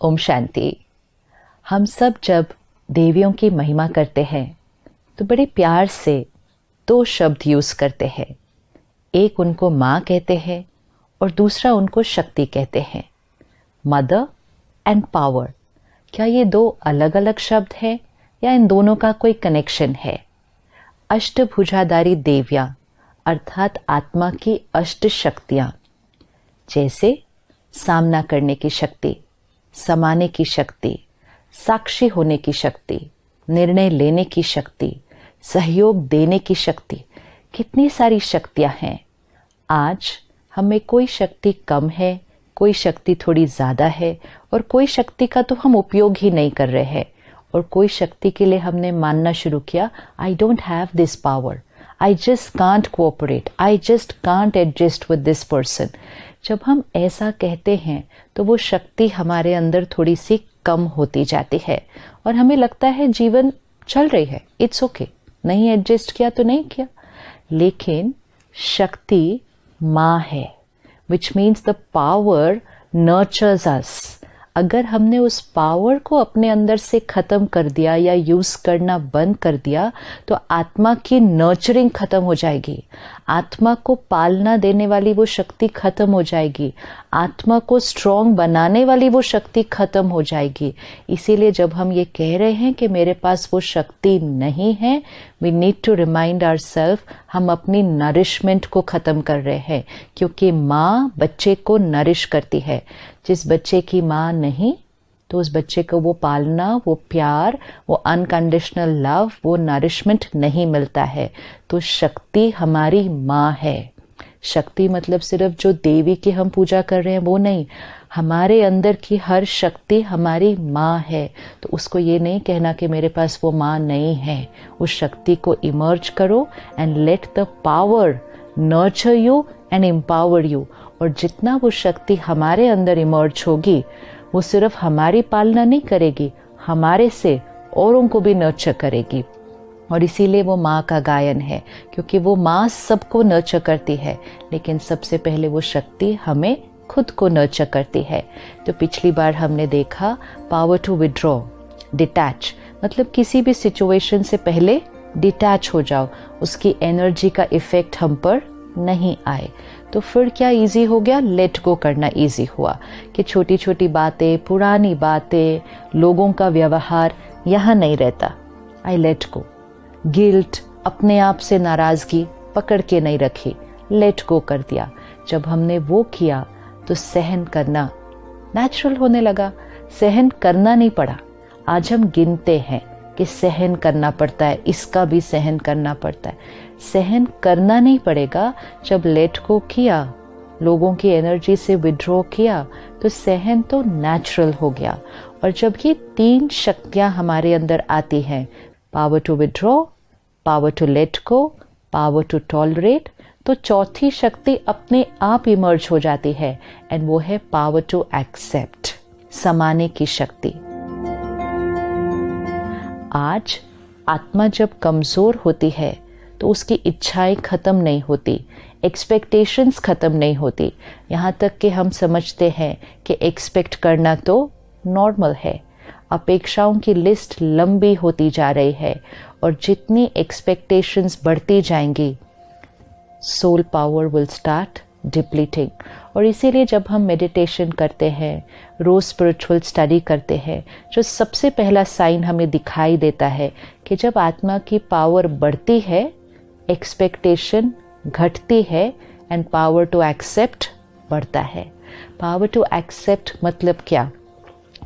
ओम शांति। हम सब जब देवियों की महिमा करते हैं तो बड़े प्यार से दो शब्द यूज़ करते हैं। एक उनको माँ कहते हैं और दूसरा उनको शक्ति कहते हैं, मदर एंड पावर। क्या ये दो अलग अलग शब्द हैं या इन दोनों का कोई कनेक्शन है? अष्टभुजाधारी देवियाँ अर्थात आत्मा की अष्ट शक्तियाँ, जैसे सामना करने की शक्ति, समाने की शक्ति, साक्षी होने की शक्ति, निर्णय लेने की शक्ति, सहयोग देने की शक्ति, कितनी सारी शक्तियाँ हैं। आज हमें कोई शक्ति कम है, कोई शक्ति थोड़ी ज़्यादा है और कोई शक्ति का तो हम उपयोग ही नहीं कर रहे हैं और कोई शक्ति के लिए हमने मानना शुरू किया, I don't have this power, I just can't cooperate, I just can't adjust with this person. जब हम ऐसा कहते हैं तो वो शक्ति हमारे अंदर थोड़ी सी कम होती जाती है और हमें लगता है जीवन चल रही है, इट्स ओके, नहीं एडजस्ट किया तो नहीं किया। लेकिन शक्ति माँ है, which means the power nurtures us. अगर हमने उस पावर को अपने अंदर से ख़त्म कर दिया या यूज़ करना बंद कर दिया तो आत्मा की नर्चरिंग ख़त्म हो जाएगी, आत्मा को पालना देने वाली वो शक्ति ख़त्म हो जाएगी, आत्मा को स्ट्रॉन्ग बनाने वाली वो शक्ति ख़त्म हो जाएगी। इसीलिए जब हम ये कह रहे हैं कि मेरे पास वो शक्ति नहीं है, we need to remind ourselves, हम अपनी नरिशमेंट को ख़त्म कर रहे हैं, क्योंकि माँ बच्चे को नरिश करती है। जिस बच्चे की माँ नहीं तो उस बच्चे को वो पालना, वो प्यार, वो अनकंडीशनल लव, वो नरिशमेंट नहीं मिलता है। तो शक्ति हमारी माँ है। शक्ति मतलब सिर्फ जो देवी की हम पूजा कर रहे हैं वो नहीं, हमारे अंदर की हर शक्ति हमारी माँ है। तो उसको ये नहीं कहना कि मेरे पास वो माँ नहीं है। उस शक्ति को इमर्ज करो and let the power nurture you and empower you. और जितना वो शक्ति हमारे अंदर इमर्ज होगी वो सिर्फ हमारी पालना नहीं करेगी, हमारे से औरों को भी नर्चर करेगी। और इसीलिए वो माँ का गायन है, क्योंकि वो माँ सबको नर्चर करती है, लेकिन सबसे पहले वो शक्ति हमें खुद को नर्चर करती है। तो पिछली बार हमने देखा पावर टू विड्रॉ, डिटैच, मतलब किसी भी सिचुएशन से पहले डिटैच हो जाओ, उसकी एनर्जी का इफेक्ट हम पर नहीं आए। तो फिर क्या इजी हो गया, लेट गो करना इजी हुआ कि छोटी छोटी बातें, पुरानी बातें, लोगों का व्यवहार यहाँ नहीं रहता, आई लेट गो। गिल्ट, अपने आप से नाराज़गी पकड़ के नहीं रखी, लेट गो कर दिया। जब हमने वो किया तो सहन करना नेचुरल होने लगा, सहन करना नहीं पड़ा। आज हम गिनते हैं कि सहन करना पड़ता है, इसका भी सहन करना पड़ता है। सहन करना नहीं पड़ेगा। जब लेट गो किया, लोगों की एनर्जी से विड्रॉ किया, तो सहन तो नेचुरल हो गया। और जब ये तीन शक्तियाँ हमारे अंदर आती हैं, power to withdraw, power to let go, power to tolerate, तो चौथी शक्ति अपने आप इमर्ज हो जाती है एंड वो है पावर टू एक्सेप्ट, समाने की शक्ति। आज आत्मा जब कमज़ोर होती है तो उसकी इच्छाएं ख़त्म नहीं होती, एक्सपेक्टेशंस ख़त्म नहीं होती। यहाँ तक कि हम समझते हैं कि एक्सपेक्ट करना तो नॉर्मल है। अपेक्षाओं की लिस्ट लंबी होती जा रही है और जितनी एक्सपेक्टेशंस बढ़ती जाएंगी, soul power will start depleting. और इसीलिए जब हम मेडिटेशन करते हैं, रोज़ स्पिरिचुअल स्टडी करते हैं, जो सबसे पहला साइन हमें दिखाई देता है कि जब आत्मा की पावर बढ़ती है, एक्सपेक्टेशन घटती है एंड पावर टू एक्सेप्ट बढ़ता है। पावर टू एक्सेप्ट मतलब क्या?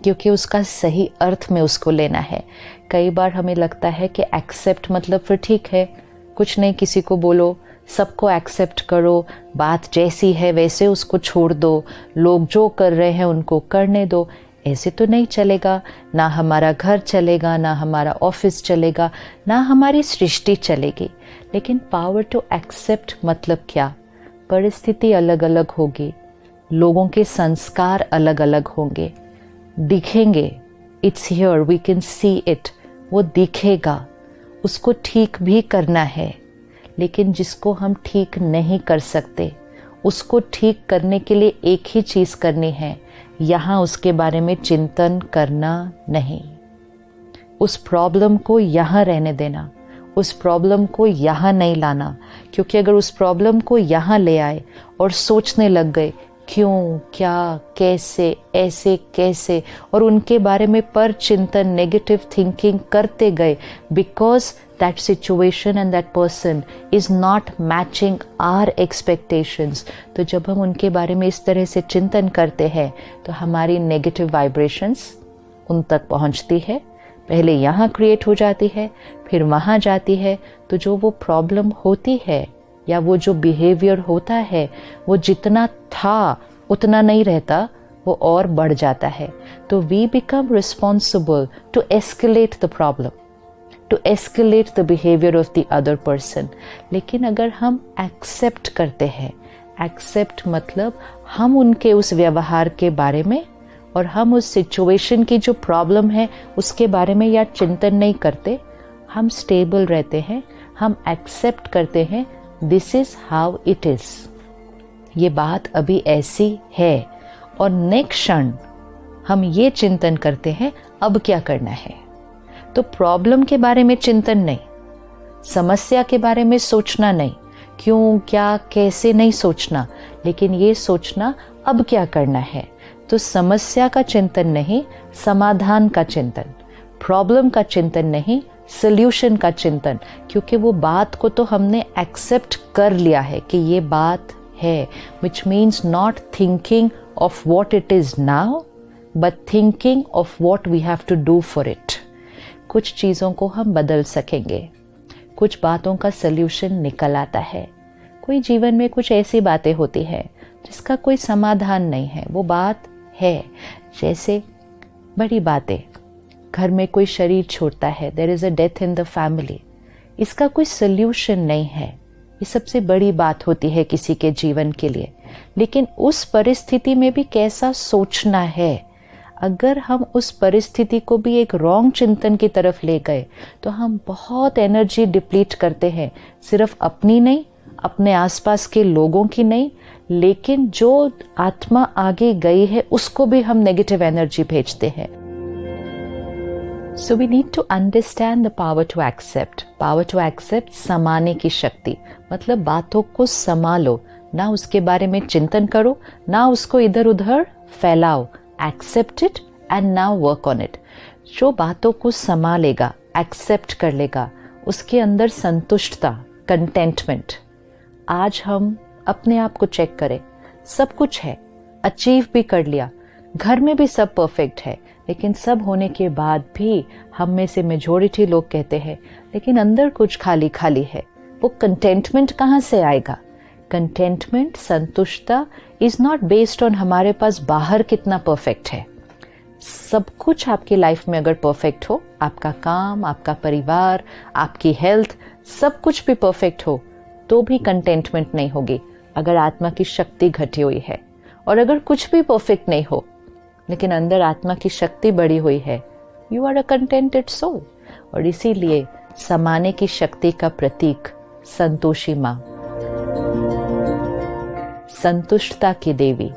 क्योंकि उसका सही अर्थ में उसको लेना है। कई बार हमें लगता है कि एक्सेप्ट मतलब फिर ठीक है, कुछ नहीं, किसी को बोलो, सबको एक्सेप्ट करो, बात जैसी है वैसे उसको छोड़ दो, लोग जो कर रहे हैं उनको करने दो। ऐसे तो नहीं चलेगा, ना हमारा घर चलेगा, ना हमारा ऑफिस चलेगा, ना हमारी सृष्टि चलेगी। लेकिन पावर टू एक्सेप्ट मतलब क्या? परिस्थिति अलग अलग होगी, लोगों के संस्कार अलग अलग होंगे, दिखेंगे, it's here, we can see it, वो दिखेगा, उसको ठीक भी करना है। लेकिन जिसको हम ठीक नहीं कर सकते, उसको ठीक करने के लिए एक ही चीज़ करनी है, यहाँ उसके बारे में चिंतन करना नहीं, उस प्रॉब्लम को यहाँ रहने देना, उस प्रॉब्लम को यहाँ नहीं लाना। क्योंकि अगर उस प्रॉब्लम को यहाँ ले आए और सोचने लग गए क्यों, क्या, कैसे, ऐसे कैसे, और उनके बारे में पर चिंतन, नेगेटिव थिंकिंग करते गए, because that situation and that person is not matching our expectations, तो जब हम उनके बारे में इस तरह से चिंतन करते हैं तो हमारी नेगेटिव वाइब्रेशंस उन तक पहुंचती है, पहले यहाँ क्रिएट हो जाती है, फिर वहाँ जाती है। तो जो वो प्रॉब्लम होती है या वो जो बिहेवियर होता है वो जितना था उतना नहीं रहता, वो और बढ़ जाता है। तो we become responsible to escalate the problem, to escalate the behaviour of the other person. लेकिन अगर हम एक्सेप्ट करते हैं, एक्सेप्ट मतलब हम उनके उस व्यवहार के बारे में और हम उस सिचुएशन की जो प्रॉब्लम है उसके बारे में या चिंतन नहीं करते, हम स्टेबल रहते हैं, हम एक्सेप्ट करते हैं this is how it is, ये बात अभी ऐसी है, और नेक्स्ट क्षण हम ये चिंतन करते हैं अब क्या करना है। तो प्रॉब्लम के बारे में चिंतन नहीं, समस्या के बारे में सोचना नहीं, क्यों, क्या, कैसे नहीं सोचना, लेकिन ये सोचना अब क्या करना है। तो समस्या का चिंतन नहीं, समाधान का चिंतन, प्रॉब्लम का चिंतन नहीं, सॉल्यूशन का चिंतन। क्योंकि वो बात को तो हमने एक्सेप्ट कर लिया है कि ये बात है, which means not thinking of what it is now but thinking of what we have to do for it. कुछ चीज़ों को हम बदल सकेंगे, कुछ बातों का सल्यूशन निकल आता है। कोई जीवन में कुछ ऐसी बातें होती है जिसका कोई समाधान नहीं है, वो बात है। जैसे बड़ी बातें, घर में कोई शरीर छोड़ता है, there is a death in the family, इसका कोई सल्यूशन नहीं है, ये सबसे बड़ी बात होती है किसी के जीवन के लिए। लेकिन उस परिस्थिति में भी कैसा सोचना है, अगर हम उस परिस्थिति को भी एक रॉन्ग चिंतन की तरफ ले गए तो हम बहुत एनर्जी डिप्लीट करते हैं, सिर्फ अपनी नहीं, अपने आसपास के लोगों की नहीं, लेकिन जो आत्मा आगे गई है उसको भी हम नेगेटिव एनर्जी भेजते हैं। So we need to understand the power to accept. Power to accept, समाने की शक्ति, मतलब बातों को संभालो, ना उसके बारे में चिंतन करो, ना उसको इधर उधर फैलाओ, accept it and now work on it. जो बातों को संभालेगा, एक्सेप्ट कर लेगा, उसके अंदर संतुष्टता, कंटेंटमेंट। आज हम अपने आप को चेक करें, सब कुछ है, अचीव भी कर लिया, घर में भी सब परफेक्ट है, लेकिन सब होने के बाद भी हम में से मेजॉरिटी लोग कहते हैं लेकिन अंदर कुछ खाली खाली है। वो कंटेंटमेंट कहाँ से आएगा? कंटेंटमेंट, संतुष्टता इज नॉट बेस्ड ऑन हमारे पास बाहर कितना परफेक्ट है। सब कुछ आपकी लाइफ में अगर परफेक्ट हो, आपका काम, आपका परिवार, आपकी हेल्थ, सब कुछ भी परफेक्ट हो, तो भी कंटेंटमेंट नहीं होगी अगर आत्मा की शक्ति घटी हुई है। और अगर कुछ भी परफेक्ट नहीं हो लेकिन अंदर आत्मा की शक्ति बढ़ी हुई है, you are a contented soul. और इसीलिए समाने की शक्ति का प्रतीक संतोषी माँ, संतुष्टता की देवी,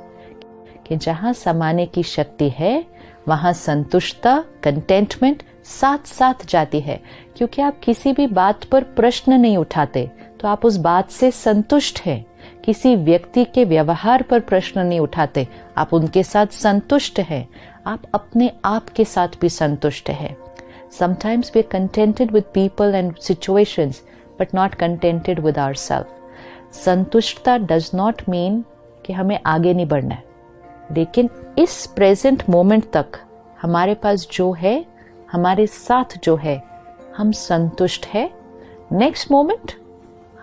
कि जहां समाने की शक्ति है वहां संतुष्टता, कंटेंटमेंट साथ साथ जाती है। क्योंकि आप किसी भी बात पर प्रश्न नहीं उठाते तो आप उस बात से संतुष्ट हैं। किसी व्यक्ति के व्यवहार पर प्रश्न नहीं उठाते, आप उनके साथ संतुष्ट हैं। आप अपने आप के साथ भी संतुष्ट हैं। Sometimes we are contented with people and situations, but not contented with ourselves. संतुष्टता does not mean कि हमें आगे नहीं बढ़ना है, लेकिन इस प्रेजेंट मोमेंट तक हमारे पास जो है, हमारे साथ जो है, हम संतुष्ट है। नेक्स्ट मोमेंट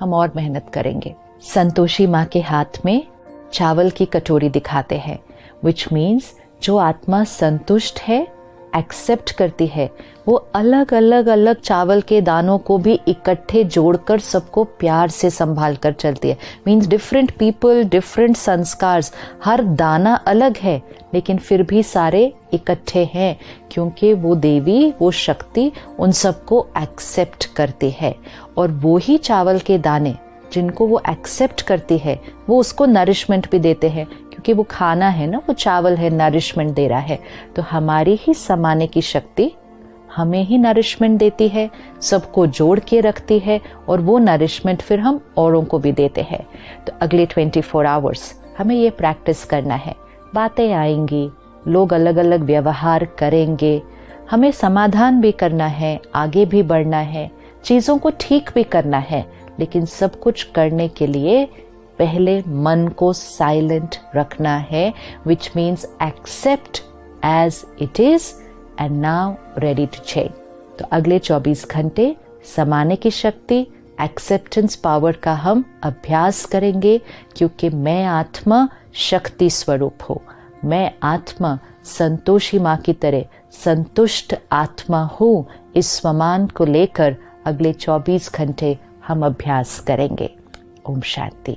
हम और मेहनत करेंगे। संतोषी माँ के हाथ में चावल की कटोरी दिखाते हैं, विच मीन्स जो आत्मा संतुष्ट है, एक्सेप्ट करती है, वो अलग अलग अलग चावल के दानों को भी इकट्ठे जोड़कर सबको प्यार से संभाल कर चलती है। मीन्स डिफरेंट पीपल, डिफरेंट संस्कार्स, हर दाना अलग है लेकिन फिर भी सारे इकट्ठे हैं, क्योंकि वो देवी, वो शक्ति उन सबको एक्सेप्ट करती है। और वो ही चावल के दाने जिनको वो एक्सेप्ट करती है वो उसको नरिशमेंट भी देते हैं, क्योंकि वो खाना है ना, वो चावल है, नरिशमेंट दे रहा है। तो हमारी ही समाने की शक्ति हमें ही नरिशमेंट देती है, सबको जोड़ के रखती है, और वो नरिशमेंट फिर हम औरों को भी देते हैं। तो अगले 24 आवर्स हमें ये प्रैक्टिस करना है। बातें आएंगी, लोग अलग अलग व्यवहार करेंगे, हमें समाधान भी करना है, आगे भी बढ़ना है, चीज़ों को ठीक भी करना है, लेकिन सब कुछ करने के लिए पहले मन को साइलेंट रखना है, which means accept as it is and now ready to change. तो अगले 24 घंटे समाने की शक्ति, एक्सेप्टेंस पावर का हम अभ्यास करेंगे, क्योंकि मैं आत्मा शक्ति स्वरूप हूँ, मैं आत्मा संतोषी माँ की तरह संतुष्ट आत्मा हूँ। इस स्वमान को लेकर अगले 24 घंटे हम अभ्यास करेंगे। ओम शांति।